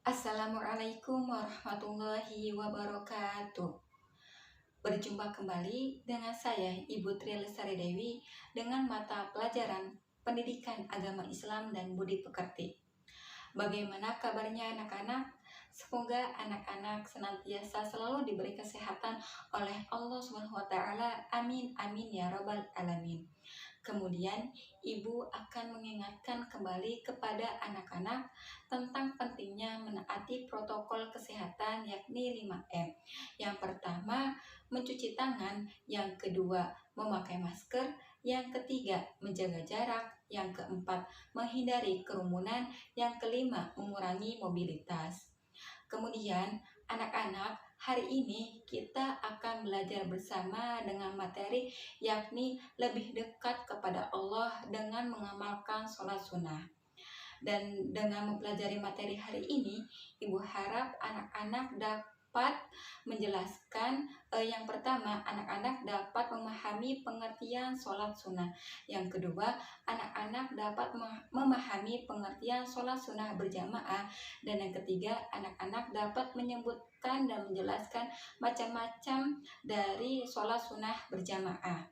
Assalamualaikum warahmatullahi wabarakatuh. Berjumpa kembali dengan saya Ibu Tri Lestari Dewi dengan mata pelajaran Pendidikan Agama Islam dan Budi Pekerti. Bagaimana kabarnya anak-anak? Semoga anak-anak senantiasa selalu diberi kesehatan oleh Allah Subhanahu wa taala. Amin amin ya rabbal alamin. Kemudian, Ibu akan mengingatkan kembali kepada anak-anak tentang pentingnya menaati protokol kesehatan yakni 5M. Yang pertama, mencuci tangan. Yang kedua, memakai masker. Yang ketiga, menjaga jarak. Yang keempat, menghindari kerumunan. Yang kelima, mengurangi mobilitas. Kemudian, anak-anak, hari ini kita akan belajar bersama dengan materi yakni lebih dekat kepada Allah dengan mengamalkan sholat sunnah. Dan dengan mempelajari materi hari ini, Ibu harap anak-anak dapat menjelaskan yang pertama, anak-anak dapat memahami pengertian sholat sunnah. Yang kedua, anak-anak dapat memahami pengertian sholat sunnah berjamaah. Dan yang ketiga, anak-anak dapat menyebutkan dan menjelaskan macam-macam dari sholat sunnah berjamaah.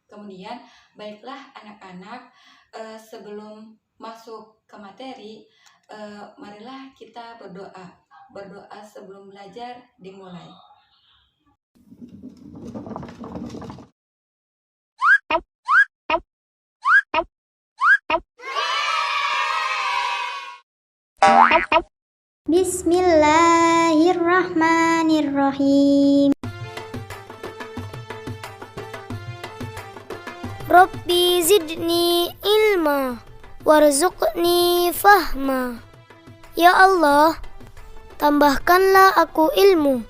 Kemudian, baiklah anak-anak, sebelum masuk ke materi, marilah kita berdoa. Berdoa sebelum belajar dimulai. Bismillahirrahmanirrahim. Rabbi zidni ilma warzuqni fahma. Ya Allah, tambahkanlah aku ilmu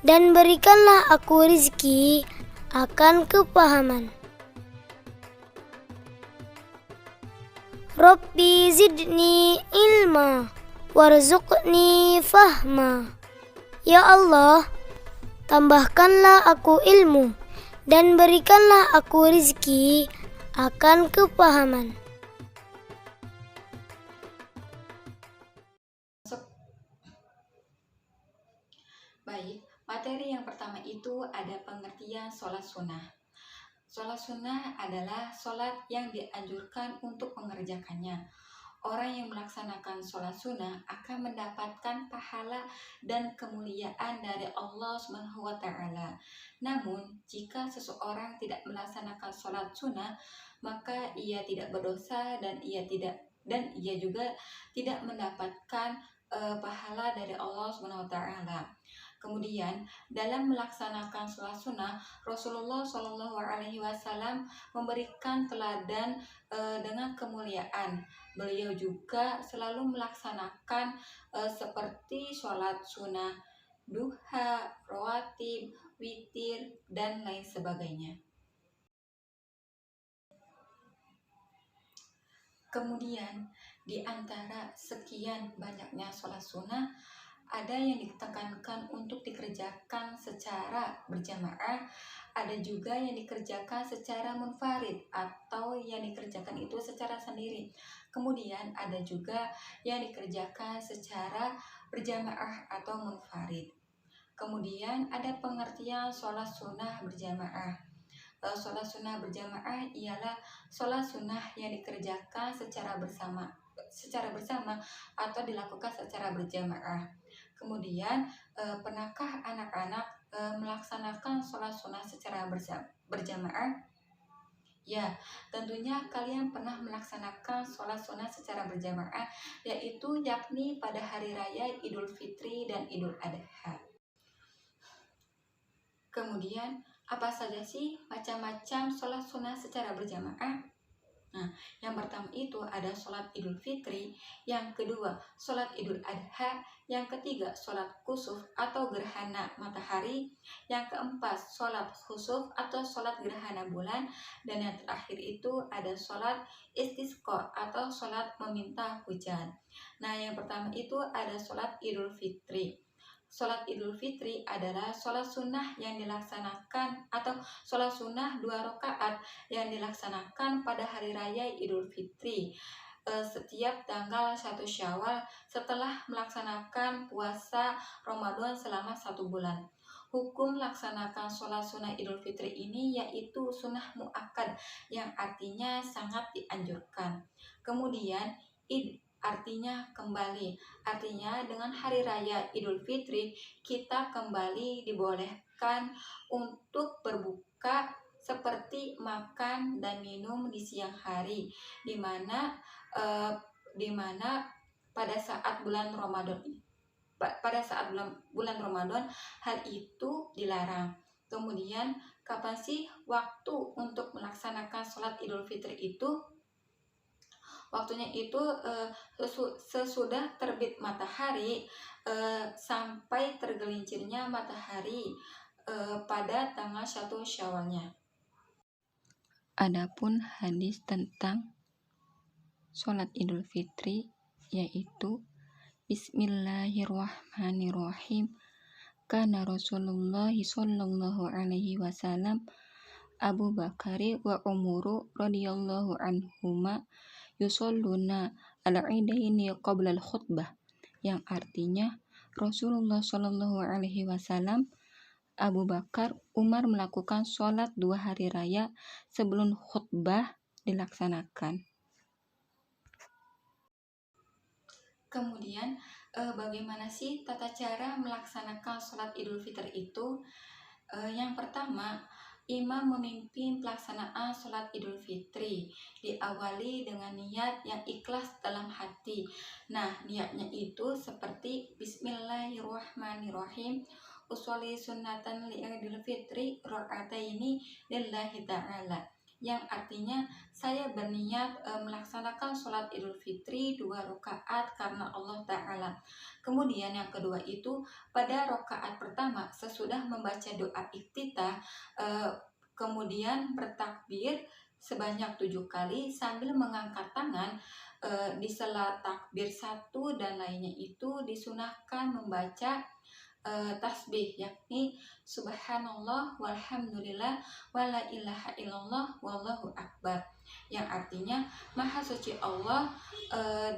dan berikanlah aku rizki akan kepahaman. Rabbi zidni ilma warzuqni fahma. Ya Allah, tambahkanlah aku ilmu dan berikanlah aku rizki akan kepahaman. Baik, materi yang pertama itu ada pengertian sholat sunnah. Sholat sunnah adalah sholat yang dianjurkan untuk mengerjakannya. Orang yang melaksanakan sholat sunnah akan mendapatkan pahala dan kemuliaan dari Allah Subhanahu wa taala. Namun, jika seseorang tidak melaksanakan sholat sunnah, maka ia tidak berdosa dan ia juga tidak mendapatkan pahala dari Allah Subhanahu wa taala. Kemudian, dalam melaksanakan sholat sunnah, Rasulullah Shallallahu Alaihi Wasallam memberikan teladan dengan kemuliaan. Beliau juga selalu melaksanakan seperti sholat sunnah, duha, rawatib, witir, dan lain sebagainya. Kemudian, di antara sekian banyaknya sholat sunnah, ada yang ditekankan untuk dikerjakan secara berjamaah, ada juga yang dikerjakan secara munfarid atau yang dikerjakan itu secara sendiri. Kemudian ada juga yang dikerjakan secara berjamaah atau munfarid. Kemudian ada pengertian sholat sunnah berjamaah. Sholat sunnah berjamaah ialah sholat sunnah yang dikerjakan secara bersama atau dilakukan secara berjamaah. Kemudian, pernahkah anak-anak melaksanakan sholat sunnah secara berjamaah? Ya, tentunya kalian pernah melaksanakan sholat sunnah secara berjamaah, yakni pada hari raya Idul Fitri dan Idul Adha. Kemudian, apa saja sih macam-macam sholat sunnah secara berjamaah? Nah, yang pertama itu ada sholat Idul Fitri, yang kedua sholat Idul Adha, yang ketiga sholat kusuf atau gerhana matahari, yang keempat sholat khusuf atau sholat gerhana bulan, dan yang terakhir itu ada sholat istisqa atau sholat meminta hujan. Nah, yang pertama itu ada sholat Idul Fitri. Sholat Idul Fitri adalah sholat sunnah yang dilaksanakan atau sholat sunnah 2 rakaat yang dilaksanakan pada hari raya Idul Fitri. setiap tanggal 1 Syawal setelah melaksanakan puasa Ramadan selama 1 bulan. Hukum melaksanakan sholat sunnah Idul Fitri ini yaitu sunnah muakkad yang artinya sangat dianjurkan. Kemudian id artinya kembali. Artinya dengan hari raya Idul Fitri kita kembali dibolehkan untuk berbuka seperti makan dan minum di siang hari, di mana pada saat bulan Ramadan bulan Ramadan hal itu dilarang. Kemudian kapan sih waktu untuk melaksanakan sholat Idul Fitri itu? Waktunya itu sesudah terbit matahari sampai tergelincirnya matahari pada tanggal 1 Syawalnya. Adapun hadis tentang sholat Idul Fitri yaitu Bismillahirrahmanirrahim. Kana Rasulullah sallallahu alaihi wasallam Abu Bakari wa Umuru radhiyallahu anhuma yusalluna al-idaini qabla al-khutbah, yang artinya Rasulullah sallallahu alaihi wasallam, Abu Bakar, Umar melakukan sholat 2 hari raya sebelum khutbah dilaksanakan. Kemudian bagaimana sih tata cara melaksanakan sholat Idul Fitri itu? Yang pertama, imam memimpin pelaksanaan sholat Idul Fitri, diawali dengan niat yang ikhlas dalam hati. Nah, niatnya itu seperti Bismillahirrahmanirrahim, usholli sunnatan li Idul Fitri rakaataini lillahi ta'ala, yang artinya saya berniat melaksanakan sholat Idul Fitri 2 rakaat karena Allah Ta'ala. Kemudian yang kedua itu pada rakaat pertama sesudah membaca doa iftitah, kemudian bertakbir sebanyak 7 kali sambil mengangkat tangan. Di sela takbir 1 dan lainnya itu disunahkan membaca tasbih, yakni subhanallah walhamdulillah wala ilaha illallah wallahu akbar, yang artinya maha suci Allah,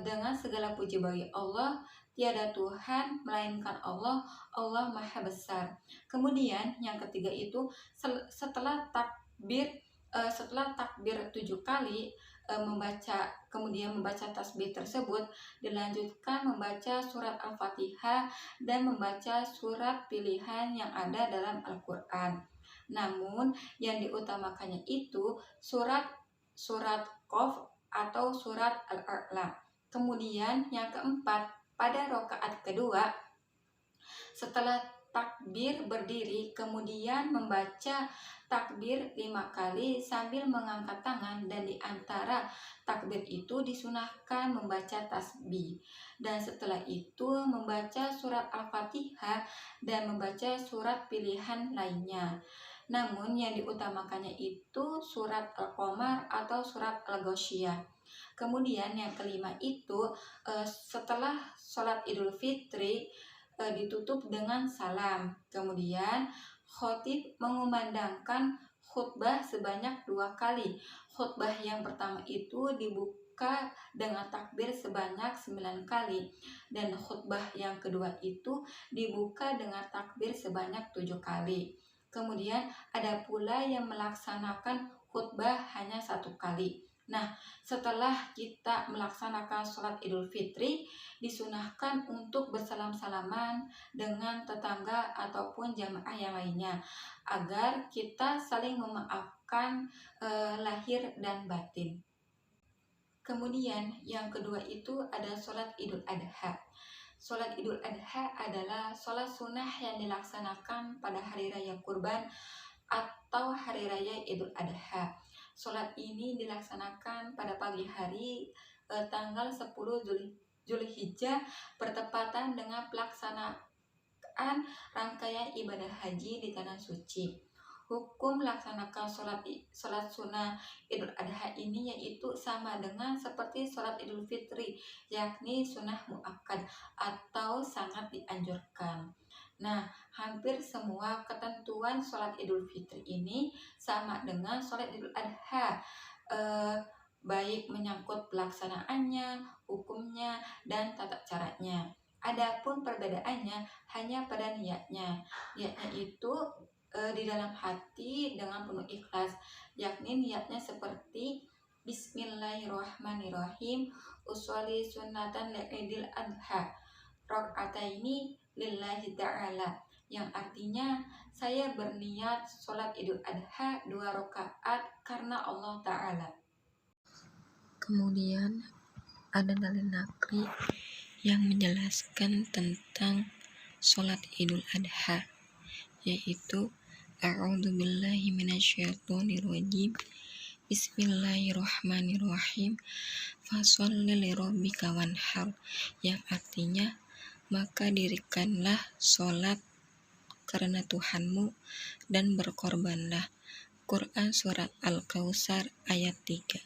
dengan segala puji bagi Allah, tiada Tuhan melainkan Allah, Allah maha besar. Kemudian yang ketiga itu setelah takbir 7 kali kemudian membaca tasbih tersebut, dilanjutkan membaca surat Al-Fatihah dan membaca surat pilihan yang ada dalam Al-Quran. Namun yang diutamakannya itu surat Qaf atau surat Al-A'la. Kemudian yang keempat, pada rakaat kedua setelah takbir berdiri, kemudian membaca takbir 5 kali sambil mengangkat tangan, dan di antara takbir itu disunahkan membaca tasbih, dan setelah itu membaca surat Al-Fatihah dan membaca surat pilihan lainnya. Namun yang diutamakannya itu surat Al-Qamar atau surat Al-Ghasyiyah. Kemudian yang kelima itu setelah sholat Idul Fitri ditutup dengan salam. Kemudian khatib mengumandangkan khutbah sebanyak 2 kali. Khutbah yang pertama itu dibuka dengan takbir sebanyak 9 kali, dan khutbah yang kedua itu dibuka dengan takbir sebanyak 7 kali. Kemudian ada pula yang melaksanakan khutbah hanya 1 kali. Nah, setelah kita melaksanakan sholat Idul Fitri, disunahkan untuk bersalam-salaman dengan tetangga ataupun jamaah yang lainnya, agar kita saling memaafkan lahir dan batin. Kemudian yang kedua itu ada sholat Idul Adha. Sholat Idul Adha adalah sholat sunnah yang dilaksanakan pada hari raya Kurban atau hari raya Idul Adha. Sholat ini dilaksanakan pada pagi hari tanggal 10 Zulhijjah, bertepatan dengan pelaksanaan rangkaian ibadah haji di Tanah Suci. Hukum melaksanakan sholat sunnah Idul Adha ini yaitu sama dengan seperti sholat Idul Fitri, yakni sunnah muakkad atau sangat dianjurkan. Nah, hampir semua ketentuan sholat Idul Fitri ini sama dengan sholat Idul Adha. baik menyangkut pelaksanaannya, hukumnya, dan tata caranya. Adapun perbedaannya hanya pada niatnya. Niatnya itu di dalam hati dengan penuh ikhlas, yakni niatnya seperti Bismillahirrahmanirrahim, uswali sunnatan li'idil adha rakaataini lillahi ta'ala, yang artinya saya berniat sholat idul adha 2 rakaat karena Allah Ta'ala. Kemudian ada dalil nakli yang menjelaskan tentang sholat idul adha, yaitu a'udzubillahi minasyaitonirrajim, bismillahirrahmanirrahim, fasholli lirabbika wanhar, yang artinya maka dirikanlah sholat karena Tuhanmu dan berkorbanlah. Quran Surat Al-Kautsar ayat 3.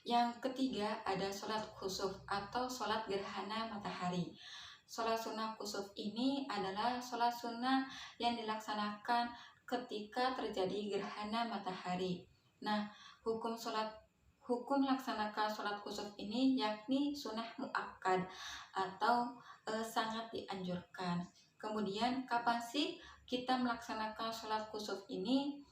Yang ketiga ada sholat khusuf atau sholat gerhana matahari. Sholat sunnah khusuf ini adalah sholat sunnah yang dilaksanakan ketika terjadi gerhana matahari. Nah, hukum melaksanakan sholat khusuf ini yakni sunnah muakkad atau sangat dianjurkan. Kemudian kapan sih kita melaksanakan sholat khusuf ini?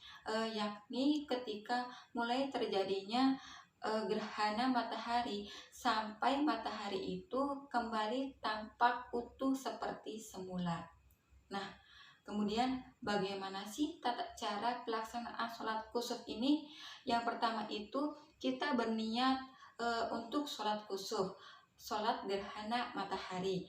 Yakni ketika mulai terjadinya gerhana matahari sampai matahari itu kembali tampak utuh seperti semula. Nah, kemudian bagaimana sih tata cara pelaksanaan sholat khusuf ini? Yang pertama itu kita berniat untuk sholat khusuf, sholat gerhana matahari.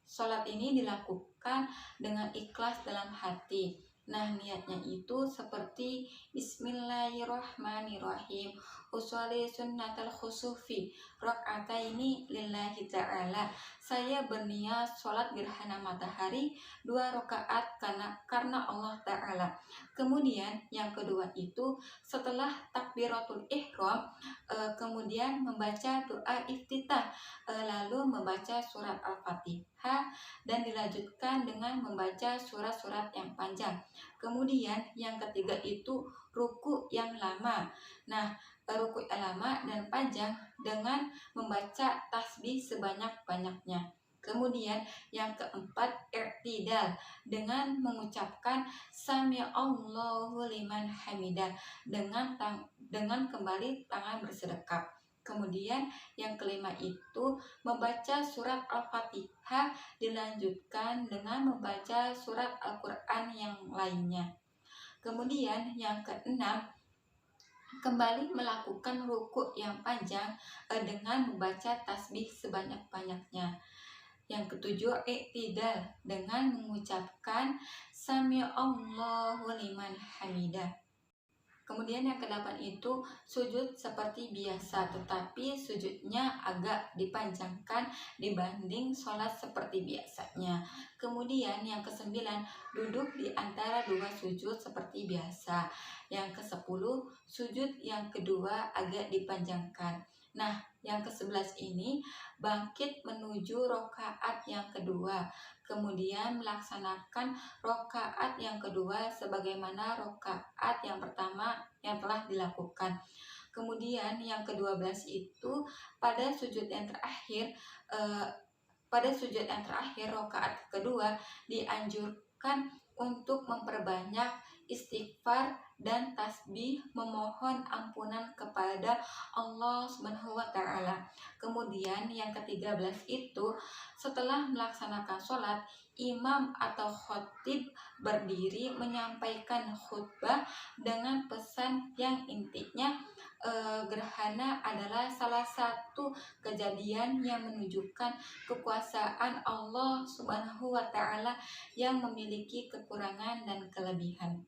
Sholat ini dilakukan dengan ikhlas dalam hati. Nah, niatnya itu seperti Bismillahirrahmanirrahim, uswali sunnatal khusufi rakaataini lillahi ta'ala. Saya berniat sholat gerhana matahari 2 rakaat karena Allah Ta'ala. Kemudian yang kedua itu setelah takbiratul ihram, kemudian membaca doa iftitah, lalu membaca surat Al-Fatihah dan dilanjutkan dengan membaca surat-surat yang panjang. Kemudian yang ketiga itu ruku yang lama. Nah, ruku yang lama dan panjang dengan membaca tasbih sebanyak-banyaknya. Kemudian yang keempat i'tidal dengan mengucapkan sami Allahu liman hamidah dengan kembali tangan bersedekap. Kemudian yang kelima itu membaca surat Al-Fatihah dilanjutkan dengan membaca surat Al-Quran yang lainnya. Kemudian yang keenam, kembali melakukan ruku yang panjang dengan membaca tasbih sebanyak-banyaknya. Yang ketujuh, i'tidal dengan mengucapkan sami Allahu liman hamidah. Kemudian yang kedelapan itu sujud seperti biasa, tetapi sujudnya agak dipanjangkan dibanding sholat seperti biasanya. Kemudian yang kesembilan, duduk di antara 2 sujud seperti biasa. Yang ke-10, sujud yang kedua agak dipanjangkan. Nah, yang ke-11 ini bangkit menuju rakaat yang kedua, kemudian melaksanakan rakaat yang kedua sebagaimana rakaat yang pertama yang telah dilakukan. Kemudian yang ke-12 itu pada sujud yang terakhir rakaat kedua dianjurkan untuk memperbanyak istighfar dan tasbih, memohon ampunan kepada Allah Subhanahu wa Ta'ala. Kemudian yang ke-13 itu setelah melaksanakan sholat, imam atau khotib berdiri menyampaikan khutbah dengan pesan yang intinya gerhana adalah salah satu kejadian yang menunjukkan kekuasaan Allah Subhanahu wa Ta'ala yang memiliki kekurangan dan kelebihan.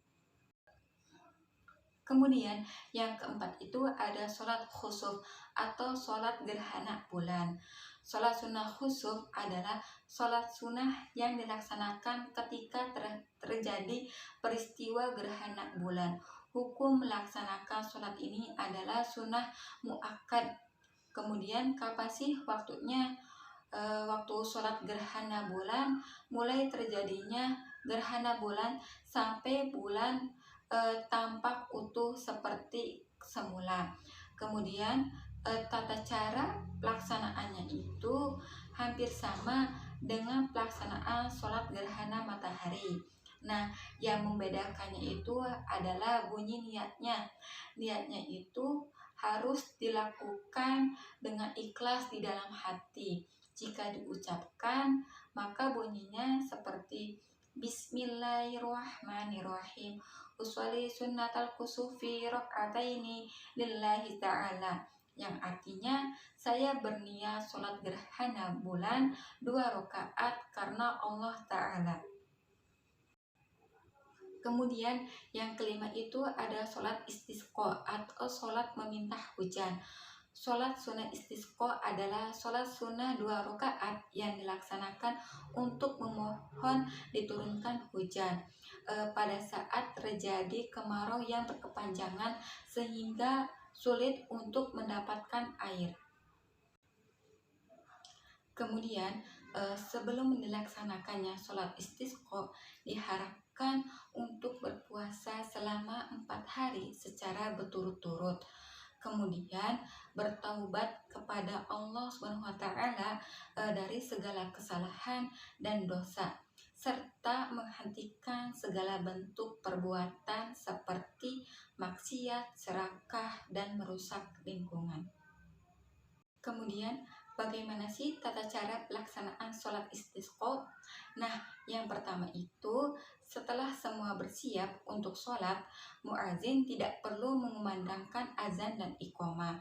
Kemudian yang keempat itu ada sholat khusuf atau sholat gerhana bulan. Sholat sunnah khusuf adalah sholat sunnah yang dilaksanakan ketika terjadi peristiwa gerhana bulan. Hukum melaksanakan sholat ini adalah sunnah muakkad. Kemudian kapan sih waktunya? Waktu sholat gerhana bulan mulai terjadinya gerhana bulan sampai bulan tampak utuh seperti semula. Kemudian tata cara pelaksanaannya itu hampir sama dengan pelaksanaan sholat gerhana matahari. Nah, yang membedakannya itu adalah bunyi niatnya. Niatnya itu harus dilakukan dengan ikhlas di dalam hati. Jika diucapkan, maka bunyinya seperti Bismillahirrahmanirrahim. Uswali sunnatal kusufi rakaataini lillahi ta'ala. Yang artinya, saya berniat sholat gerhana bulan 2 rakaat karena Allah Ta'ala. Kemudian yang kelima itu ada sholat istisqa atau sholat meminta hujan. Sholat sunnah istisqa adalah sholat sunnah 2 rakaat yang dilaksanakan untuk memohon diturunkan hujan pada saat terjadi kemarau yang berkepanjangan sehingga sulit untuk mendapatkan air. Kemudian sebelum dilaksanakannya sholat istisqa diharapkan untuk berpuasa selama 4 hari secara berturut-turut. Kemudian bertaubat kepada Allah SWT dari segala kesalahan dan dosa, serta menghentikan segala bentuk perbuatan seperti maksiat, serakah, dan merusak lingkungan. Kemudian bagaimana sih tata cara pelaksanaan sholat istisqa? Nah, yang pertama itu setelah semua bersiap untuk sholat, muazin tidak perlu mengumandangkan azan dan iqamah.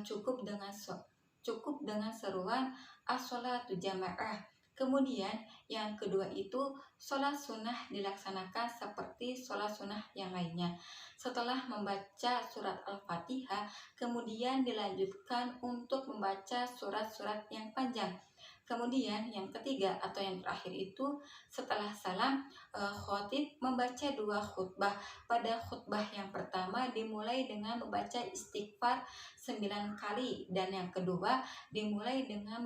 Cukup dengan seruan as-sholatu jamaah. Kemudian yang kedua itu sholat sunnah dilaksanakan seperti sholat sunnah yang lainnya. Setelah membaca surat Al-Fatihah, kemudian dilanjutkan untuk membaca surat-surat yang panjang. Kemudian yang ketiga atau yang terakhir itu setelah salam, khotib membaca 2 khutbah. Pada khutbah yang pertama dimulai dengan membaca istighfar 9 kali dan yang kedua dimulai dengan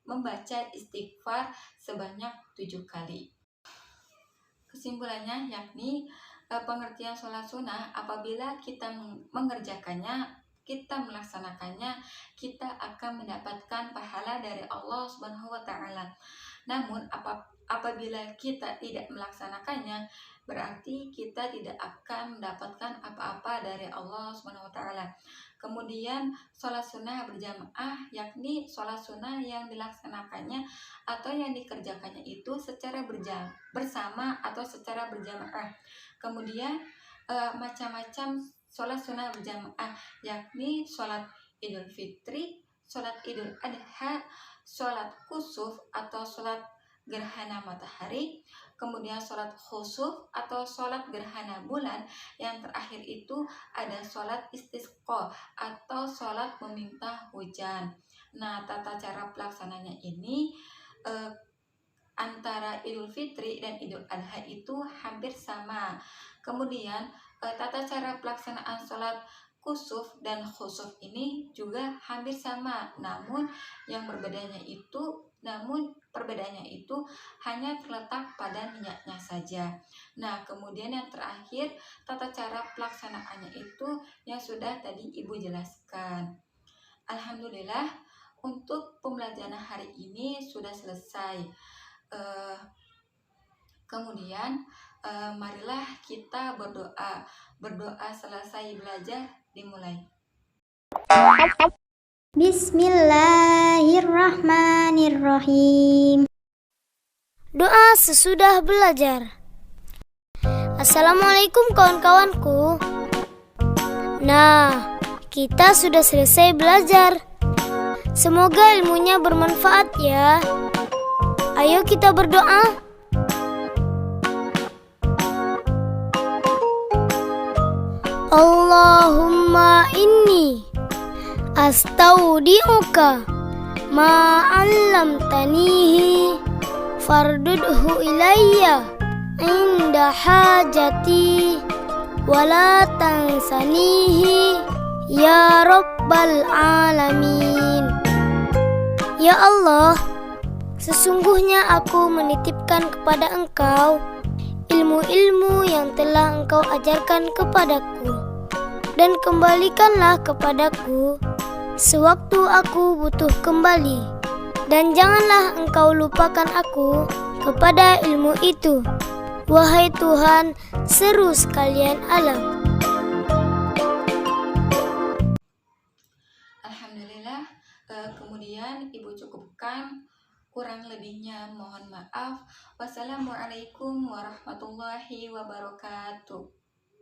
membaca istighfar sebanyak 7 kali. Kesimpulannya yakni pengertian sholat sunnah apabila kita mengerjakannya, kita melaksanakannya, kita akan mendapatkan pahala dari Allah Subhanahu wa Ta'ala. Namun apabila kita tidak melaksanakannya, berarti kita tidak akan mendapatkan apa-apa dari Allah Subhanahu wa Ta'ala. Kemudian sholat sunnah berjamaah yakni sholat sunnah yang dilaksanakannya atau yang dikerjakannya itu secara bersama atau secara berjamaah. Kemudian macam-macam sholat sunnah berjamaah yakni sholat Idul Fitri, sholat Idul Adha, sholat kusuf atau sholat gerhana matahari, kemudian sholat khusuf atau sholat gerhana bulan, yang terakhir itu ada sholat istisqa atau sholat meminta hujan. Nah, tata cara pelaksananya ini antara Idul Fitri dan Idul Adha itu hampir sama. Kemudian tata cara pelaksanaan sholat kusuf dan khusuf ini juga hampir sama, namun perbedaannya itu hanya terletak pada niatnya saja. Nah, kemudian yang terakhir tata cara pelaksanaannya itu yang sudah tadi Ibu jelaskan. Alhamdulillah untuk pembelajaran hari ini sudah selesai. Kemudian marilah kita berdoa selesai belajar dimulai. Bismillahirrahmanirrahim. Doa sesudah belajar. Assalamualaikum kawan-kawanku. Nah, kita sudah selesai belajar. Semoga ilmunya bermanfaat ya. Ayo kita berdoa. Allahumma inni astaudi'uka ma 'allamtanihi fardudhu ilayya inda hajati wala tansanihi ya rabbal alamin. Ya Allah, sesungguhnya aku menitipkan kepada Engkau ilmu-ilmu yang telah Engkau ajarkan kepadaku, dan kembalikanlah kepadaku sewaktu aku butuh kembali, dan janganlah Engkau lupakan aku kepada ilmu itu, wahai Tuhan seru sekalian alam. Alhamdulillah. Kemudian Ibu cukupkan, kurang lebihnya mohon maaf. Wassalamualaikum warahmatullahi wabarakatuh.